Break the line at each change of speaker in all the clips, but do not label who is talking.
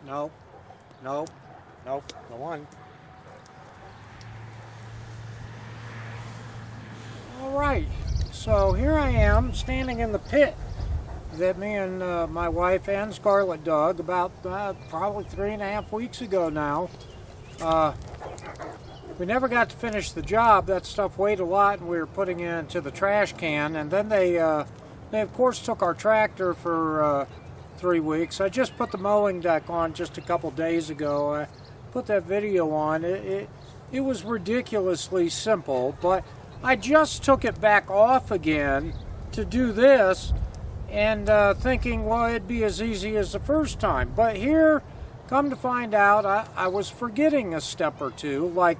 Nope. Nope. Nope. The one. All right. So here I am standing in the pit that me and my wife and Scarlett dug about probably 3.5 weeks ago now. We never got to finish the job. That stuff weighed a lot, and we were putting it into the trash can. And then they of course took our tractor for 3 weeks. I just put the mowing deck on just a couple days ago. I put that video on. It was ridiculously simple, but I just took it back off again to do this, and thinking, well, it'd be as easy as the first time. But here, come to find out, I was forgetting a step or two, like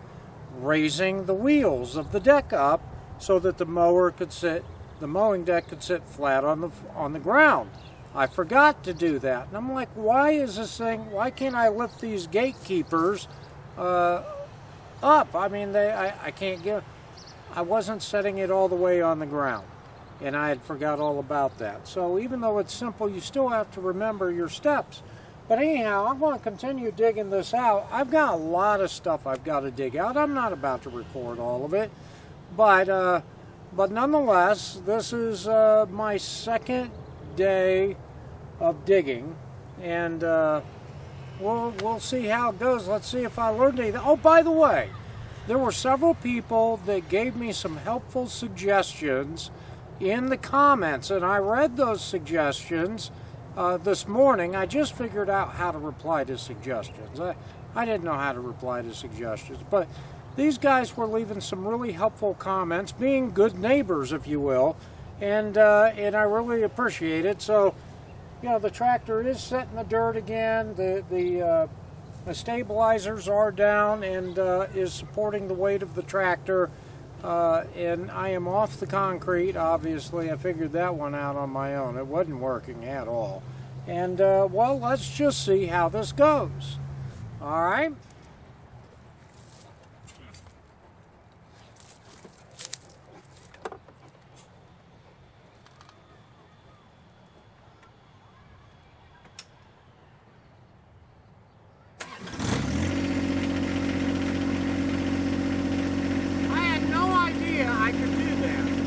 raising the wheels of the deck up so that the mowing deck could sit flat on the ground. I forgot to do that, and I'm like, why can't I lift these gatekeepers up? I mean, I wasn't setting it all the way on the ground, and I had forgot all about that. So even though it's simple, you still have to remember your steps. But anyhow, I'm going to continue digging this out. I've got a lot of stuff I've got to dig out. I'm not about to record all of it, but nonetheless, this is my second day of digging, and we'll see how it goes. Let's see if I learned anything. Oh, by the way, there were several people that gave me some helpful suggestions in the comments, and I read those suggestions this morning. I just figured out how to reply to suggestions. I didn't know how to reply to suggestions, but these guys were leaving some really helpful comments, being good neighbors, if you will, and I really appreciate it. So, you know, the tractor is set in the dirt again. The stabilizers are down and is supporting the weight of the tractor. And I am off the concrete, obviously. I figured that one out on my own. It wasn't working at all. And, well, let's just see how this goes. All right?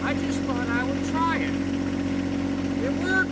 I just thought I would try it. It worked.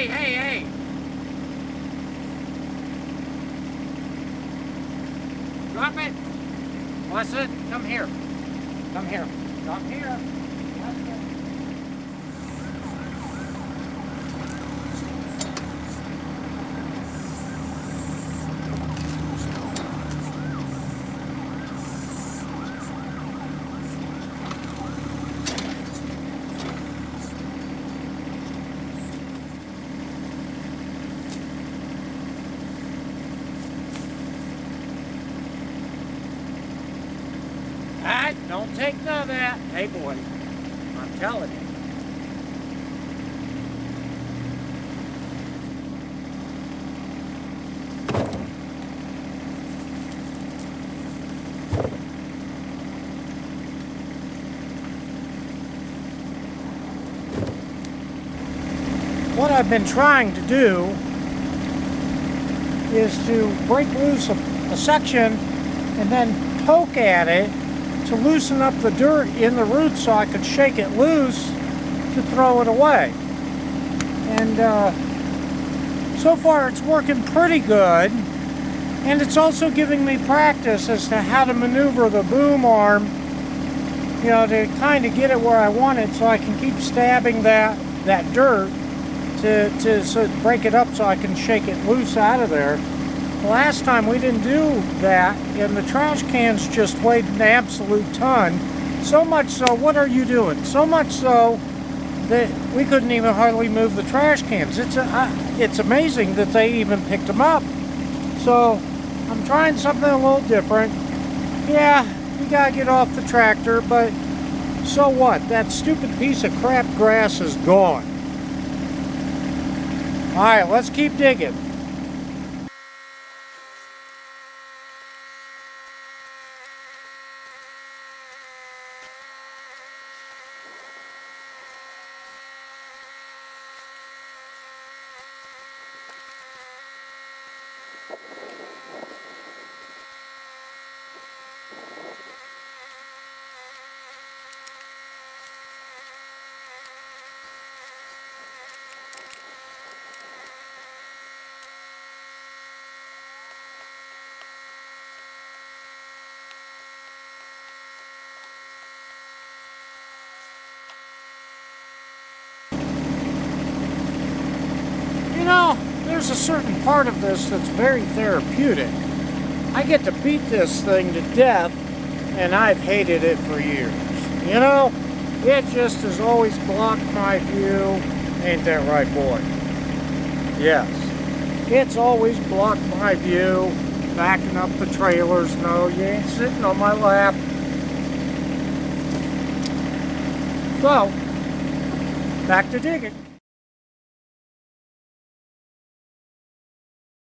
Hey, hey, hey! Drop it! Blessed, come here. Come here. Come here. Alright, don't take none of that. Hey boy, I'm telling you. What I've been trying to do is to break loose a section and then poke at it to loosen up the dirt in the roots so I could shake it loose to throw it away. And so far it's working pretty good, and it's also giving me practice as to how to maneuver the boom arm, you know, to kind of get it where I want it so I can keep stabbing that dirt to break it up so I can shake it loose out of there. Last time we didn't do that, and the trash cans just weighed an absolute ton. So much so, what are you doing? So much so that we couldn't even hardly move the trash cans. It's amazing that they even picked them up. So I'm trying something a little different. Yeah, we gotta get off the tractor, but so what? That stupid piece of crap grass is gone. All right, let's keep digging. You know, there's a certain part of this that's very therapeutic. I get to beat this thing to death, and I've hated it for years. You know, it just has always blocked my view. Ain't that right, boy? Yes. It's always blocked my view, backing up the trailers. No, you ain't sitting on my lap. So, back to digging.